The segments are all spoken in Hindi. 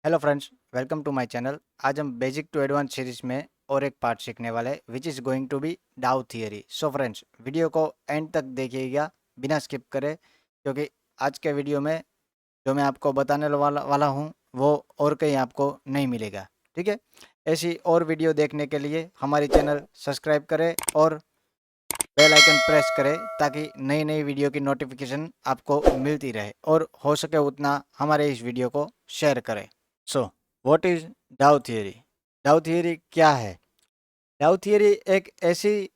Hello friends, welcome to my channel. आज हम बेसिक टू एडवांस सीरीज में और एक पार्ट सीखने वाले हैं which is going to be Dow theory. So friends, video को एंड तक देखिएगा बिना स्किप करे, क्योंकि आज के वीडियो में जो मैं आपको बताने वाला हूँ वो और कहीं आपको नहीं मिलेगा। ठीक है, ऐसी और वीडियो देखने के लिए हमारी चैनल सब्सक्राइब करें और बेल आइकन प्रेस करें ताकि नई नई वीडियो की नोटिफिकेशन आपको मिलती रहे, और हो सके उतना हमारे इस वीडियो को शेयर करें। सो व्हाट इज डाउ थियरी? डाउ थियरी क्या है? डाउ थियरी एक ऐसी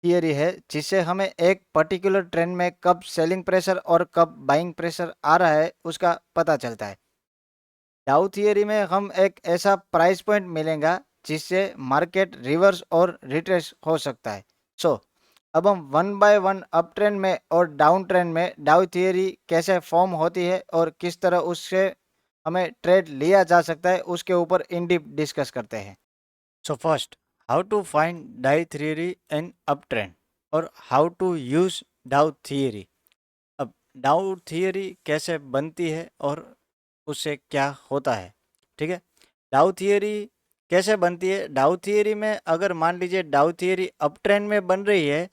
थियरी है जिससे हमें एक पर्टिकुलर ट्रेंड में कब सेलिंग प्रेशर और कब बाइंग प्रेशर आ रहा है उसका पता चलता है। डाउ थियरी में हम एक ऐसा प्राइस पॉइंट मिलेगा जिससे मार्केट रिवर्स और रिट्रेस हो सकता है। सो अब हम one by one up trend में और डाउन ट्रेंड में डाउ थियरी कैसे फॉर्म होती है और किस तरह उससे हमें ट्रेड लिया जा सकता है उसके ऊपर इन डीप डिस्कस करते हैं। So first, how to find Dow theory in uptrend और how to use Dow theory. अब डाउ थियरी कैसे बनती है और उससे क्या होता है? ठीक है, डाउ थियरी कैसे बनती है? डाउ थियरी में अगर मान लीजिए डाउ थियरी अप ट्रेंड में बन रही है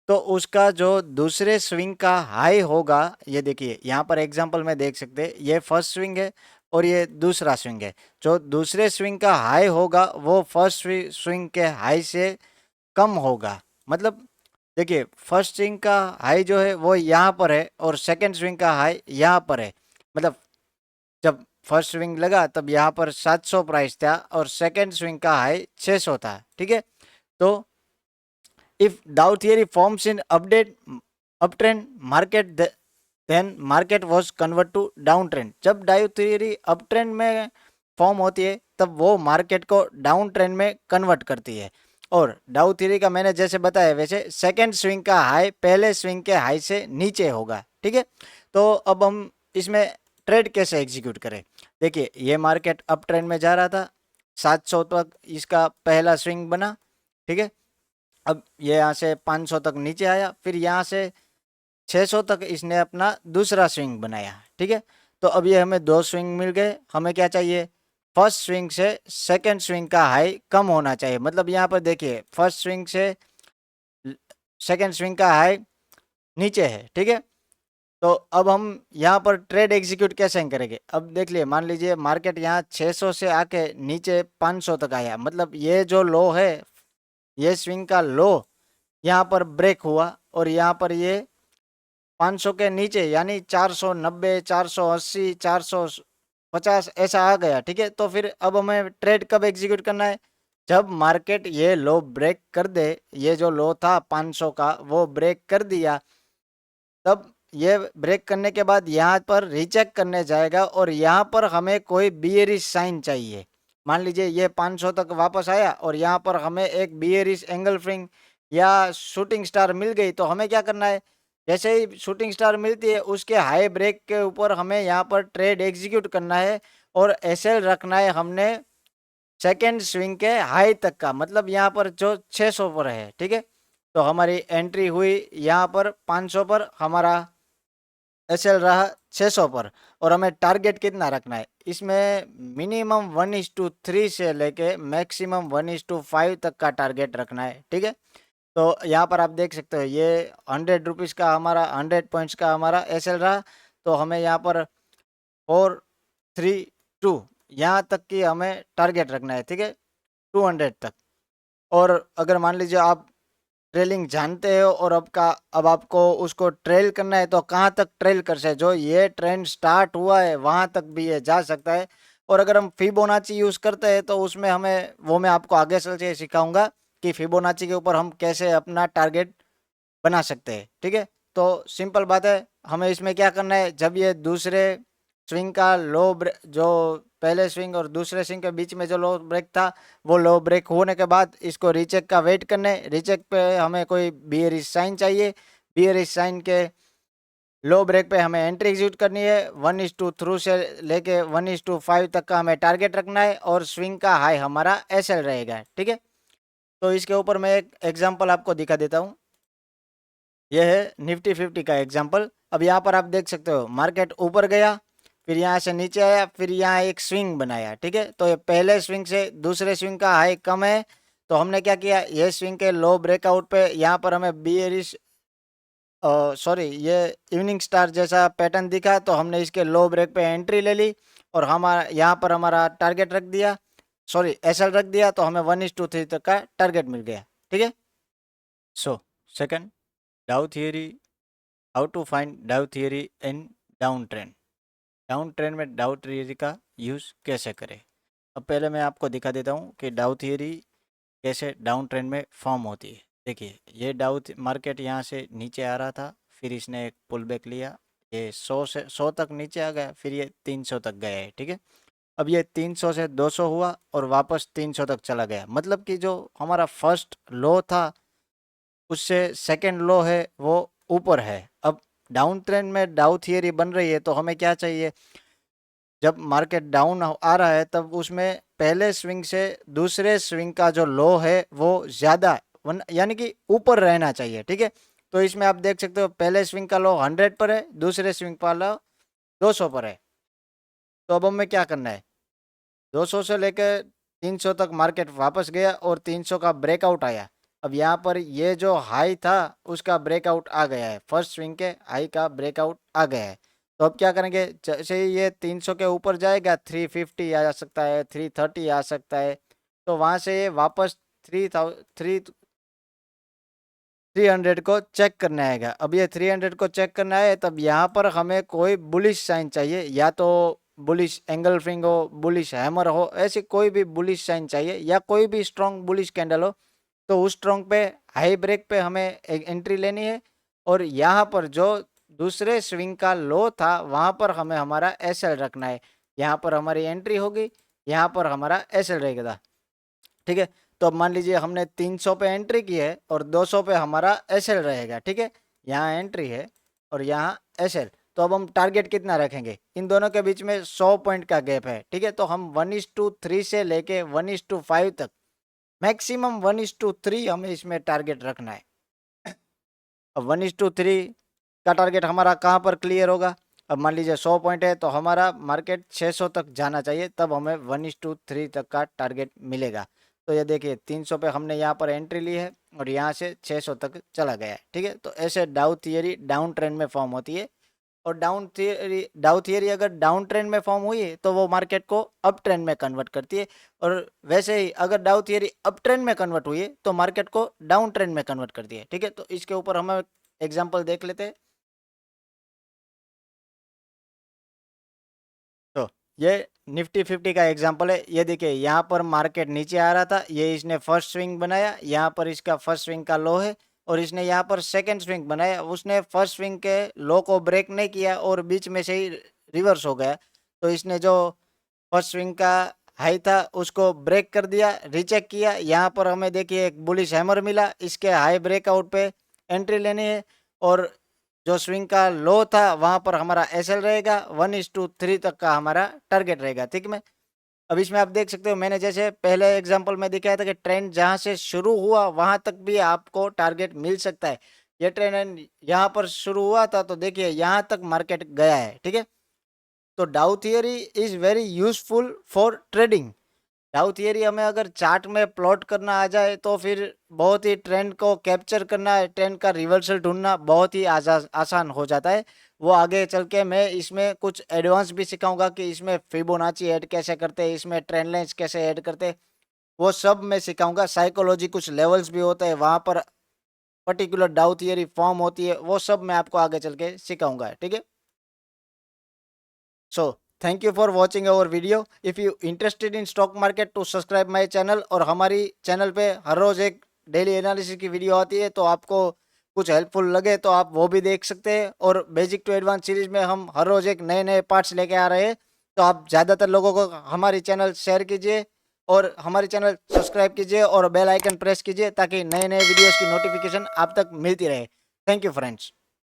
तो उसका जो दूसरे स्विंग का हाई होगा, ये देखिए यहाँ पर एग्जांपल में देख सकते हैं, ये फर्स्ट स्विंग है और ये दूसरा स्विंग है। जो दूसरे स्विंग का हाई होगा वो फर्स्ट स्विंग के हाई से कम होगा। मतलब देखिए, फर्स्ट स्विंग का हाई जो है वो यहाँ पर है और सेकंड स्विंग का हाई यहाँ पर है। मतलब जब फर्स्ट स्विंग लगा तब यहाँ पर 700 प्राइस था और सेकंड स्विंग का हाई 600 था। ठीक है, तो if Dow theory forms in uptrend market, then market was convert to downtrend। जब Dow theory uptrend में फॉर्म होती है तब वो मार्केट को डाउन ट्रेंड में कन्वर्ट करती है। और डाउ थ्योरी का मैंने जैसे बताया वैसे सेकेंड स्विंग का हाई पहले स्विंग के हाई से नीचे होगा। ठीक है, तो अब हम इसमें ट्रेड कैसे एग्जीक्यूट करें? देखिए, ये मार्केट अप ट्रेंड में जा रहा था, 700 तक इसका पहला स्विंग बना। ठीक है, अब ये यहाँ से 500 तक नीचे आया, फिर यहाँ से 600 तक इसने अपना दूसरा स्विंग बनाया। ठीक है, तो अब ये हमें दो स्विंग मिल गए। हमें क्या चाहिए? फर्स्ट स्विंग से सेकंड स्विंग का हाई कम होना चाहिए। मतलब यहाँ पर देखिए, फर्स्ट स्विंग से सेकंड स्विंग का हाई नीचे है। ठीक है, तो अब हम यहाँ पर ट्रेड एग्जीक्यूट कैसे करेंगे? अब देख लिए, मान लीजिए मार्केट यहाँ 600 से आके नीचे 500 तक आया, मतलब ये जो लो है, ये स्विंग का लो यहाँ पर ब्रेक हुआ और यहाँ पर ये 500 के नीचे यानी 490, 480, 450 ऐसा आ गया। ठीक है, तो फिर अब हमें ट्रेड कब एग्जीक्यूट करना है? जब मार्केट ये लो ब्रेक कर दे, ये जो लो था 500 का वो ब्रेक कर दिया, तब ये ब्रेक करने के बाद यहाँ पर रीचेक करने जाएगा और यहाँ पर हमें कोई बियरिश साइन चाहिए। मान लीजिए ये 500 तक वापस आया और यहाँ पर हमें एक बियरिश एंगल फ्रिंग या शूटिंग स्टार मिल गई, तो हमें क्या करना है? जैसे ही शूटिंग स्टार मिलती है उसके हाई ब्रेक के ऊपर हमें यहाँ पर ट्रेड एग्जीक्यूट करना है और एसएल रखना है हमने सेकेंड स्विंग के हाई तक का, मतलब यहाँ पर जो 600 पर है। ठीक है, तो हमारी एंट्री हुई यहाँ पर 500 पर, हमारा एसएल रहा 600 पर, और हमें टारगेट कितना रखना है? इसमें मिनिमम 1:3 से लेके मैक्सिमम 1:5 तक का टारगेट रखना है। ठीक है, तो यहाँ पर आप देख सकते हो ये 100 रुपीज़ का हमारा 100 पॉइंट्स का हमारा एसएल रहा, तो हमें यहाँ पर 432 यहाँ तक की हमें टारगेट रखना है। ठीक है, 200 तक। और अगर मान लीजिए आप ट्रेलिंग जानते हो और अब आपको उसको ट्रेल करना है, तो कहाँ तक ट्रेल कर सकते? जो ये ट्रेंड स्टार्ट हुआ है वहाँ तक भी ये जा सकता है। और अगर हम फिबोनाची यूज़ करते हैं तो उसमें हमें, वो मैं आपको आगे चल सिखाऊंगा कि फिबोनाची के ऊपर हम कैसे अपना टारगेट बना सकते हैं। ठीक है, तो सिंपल बात है, हमें इसमें क्या करना है? जब ये दूसरे स्विंग का लो जो पहले स्विंग और दूसरे स्विंग के बीच में जो लो ब्रेक था, वो लो ब्रेक होने के बाद इसको रीचेक का वेट करने, रीचेक पे हमें कोई बियरिश साइन चाहिए। बियरिश साइन के लो ब्रेक पे हमें एंट्री एग्जीक्यूट करनी है। 1:3 से लेके 1:5 तक का हमें टारगेट रखना है और स्विंग का हाई हमारा एसएल रहेगा। ठीक है, तो इसके ऊपर मैं एक एग्जाम्पल आपको दिखा देता हूँ। यह है निफ्टी 50 का एग्जाम्पल। अब यहाँ पर आप देख सकते हो मार्केट ऊपर गया, फिर यहाँ से नीचे आया, फिर यहाँ एक स्विंग बनाया, ठीक है। तो ये पहले स्विंग से दूसरे स्विंग का हाई कम है, तो हमने क्या किया, ये स्विंग के लो ब्रेकआउट पे यहाँ पर हमें बियरिश सॉरी ये इवनिंग स्टार जैसा पैटर्न दिखा, तो हमने इसके लो ब्रेक पे एंट्री ले ली और हमारा यहाँ पर हमारा टारगेट रख दिया, सॉरी एसएल रख दिया, तो हमें 1:3 तक का टारगेट मिल गया, ठीक है। सो सेकंड, डाउ theory, how to find Dow theory in down trend. Down trend में डाउ थियरी का यूज़ कैसे करें। अब पहले मैं आपको दिखा देता हूँ कि डाउ थियरी कैसे डाउन ट्रेंड में फॉर्म होती है। देखिए ये मार्केट यहाँ से नीचे आ रहा था, फिर इसने एक पुल बैक लिया, ये 100 तक नीचे आ गया, फिर ये 300 तक गया है, ठीक है। अब ये 300 से 200 हुआ और वापस 300 तक चला गया, मतलब कि जो हमारा फर्स्ट लो था उससे सेकंड लो है वो ऊपर है। अब डाउन ट्रेंड में डाउ थियरी बन रही है, तो हमें क्या चाहिए, जब मार्केट डाउन आ रहा है तब उसमें पहले स्विंग से दूसरे स्विंग का जो लो है वो ज़्यादा यानी कि ऊपर रहना चाहिए, ठीक है। तो इसमें आप देख सकते हो पहले स्विंग का लो 100 पर है, दूसरे स्विंग का लो 200 पर है। तो अब हमें क्या करना है, 200 से लेकर 300 तक मार्केट वापस गया और 300 का ब्रेकआउट आया। अब यहाँ पर ये जो हाई था उसका ब्रेकआउट आ गया है, फर्स्ट स्विंग के हाई का ब्रेकआउट आ गया है। तो अब क्या करेंगे, जैसे ही ये 300 के ऊपर जाएगा 350 आ सकता है, 330 आ सकता है, तो वहाँ से ये वापस 300 को चेक करने आएगा। अब ये 300 को चेक करना है, तब यहाँ पर हमें कोई बुलिश साइन चाहिए, या तो बुलिश एंगल्फिंग हो, बुलिश हैमर हो, ऐसी कोई भी बुलिश साइन चाहिए या कोई भी स्ट्रॉन्ग बुलिश कैंडल हो। तो उस स्ट्रॉन्ग पे हाई ब्रेक पे हमें एक एंट्री लेनी है और यहाँ पर जो दूसरे स्विंग का लो था वहाँ पर हमें हमारा एसएल रखना है। यहाँ पर हमारी एंट्री होगी, यहाँ पर हमारा एसएल रहेगा, ठीक है। तो अब मान लीजिए हमने 300 पे एंट्री की है और 200 पे हमारा एसएल रहेगा, ठीक है। यहाँ एंट्री है और यहाँ एसएल, तो अब हम टारगेट कितना रखेंगे, इन दोनों के बीच में 100 पॉइंट का गैप है, ठीक है। तो हम 1:3 से लेके 1:5 तक, मैक्सिमम 1:3 हमें इसमें टारगेट रखना है। अब 1:3 का टारगेट हमारा कहाँ पर क्लियर होगा, अब मान लीजिए 100 पॉइंट है तो हमारा मार्केट 600 तक जाना चाहिए, तब हमें 1:3 तक का टारगेट मिलेगा। तो ये देखिए 300 पे हमने यहाँ पर एंट्री ली है और यहाँ से 600 तक चला गया है, ठीक है। तो ऐसे डाउ थियरी डाउन ट्रेंड में फॉर्म होती है, और डाउ थियरी अगर डाउन ट्रेंड में फॉर्म हुई है तो वो मार्केट को अप ट्रेंड में कन्वर्ट करती है, और वैसे ही अगर डाउ थियरी अप ट्रेंड में कन्वर्ट हुई है तो मार्केट को डाउन ट्रेंड में कन्वर्ट करती है, ठीक है। तो इसके ऊपर हम एग्जांपल देख लेते हैं। तो ये निफ्टी 50 का एग्जांपल है, ये देखिए यहाँ पर मार्केट नीचे आ रहा था, ये इसने फर्स्ट स्विंग बनाया, यहाँ पर इसका फर्स्ट स्विंग का लो है, और इसने यहाँ पर सेकंड स्विंग बनाया, उसने फर्स्ट स्विंग के लो को ब्रेक नहीं किया और बीच में से ही रिवर्स हो गया। तो इसने जो फर्स्ट स्विंग का हाई था उसको ब्रेक कर दिया, रीचेक किया, यहाँ पर हमें देखिए एक बुलिश हैमर मिला, इसके हाई ब्रेकआउट पे एंट्री लेनी है, और जो स्विंग का लो था वहाँ पर हमारा एसएल रहेगा, 1:3 तक का हमारा टारगेट रहेगा, ठीक है। अब इसमें आप देख सकते हो मैंने जैसे पहले एग्जांपल में दिखाया था कि ट्रेंड जहाँ से शुरू हुआ वहाँ तक भी आपको टारगेट मिल सकता है। ये ट्रेंड यहाँ पर शुरू हुआ था तो देखिए यहाँ तक मार्केट गया है, ठीक है। तो डाउ theory is very useful for trading. डाउ थियरी हमें अगर चार्ट में प्लॉट करना आ जाए तो फिर बहुत ही ट्रेंड को कैप्चर करना है, ट्रेंड का रिवर्सल ढूंढना बहुत ही आसान हो जाता है। वो आगे चल के मैं इसमें कुछ एडवांस भी सिखाऊंगा कि इसमें फिबोनाची ऐड कैसे करते हैं, इसमें ट्रेंड लाइंस कैसे ऐड करते हैं, वो सब मैं सिखाऊंगा। साइकोलॉजी कुछ लेवल्स भी होते हैं, वहाँ पर पर्टिकुलर डाउ थियरी फॉर्म होती है, वो सब मैं आपको आगे चल के सिखाऊंगा, ठीक है। So thank you for watching our video. If you interested in stock market to subscribe my channel, और हमारी चैनल पे हर रोज़ एक डेली एनालिसिस की वीडियो आती है, तो आपको कुछ हेल्पफुल लगे तो आप वो भी देख सकते हैं। और बेसिक टू एडवांस सीरीज में हम हर रोज़ एक नए नए पार्ट्स लेके आ रहे हैं, तो आप ज़्यादातर लोगों को हमारी चैनल शेयर कीजिए और हमारी चैनल सब्सक्राइब कीजिए और बेल आइकन प्रेस कीजिए ताकि नए नए वीडियोज़ की नोटिफिकेशन आप तक मिलती रहे। Thank you friends.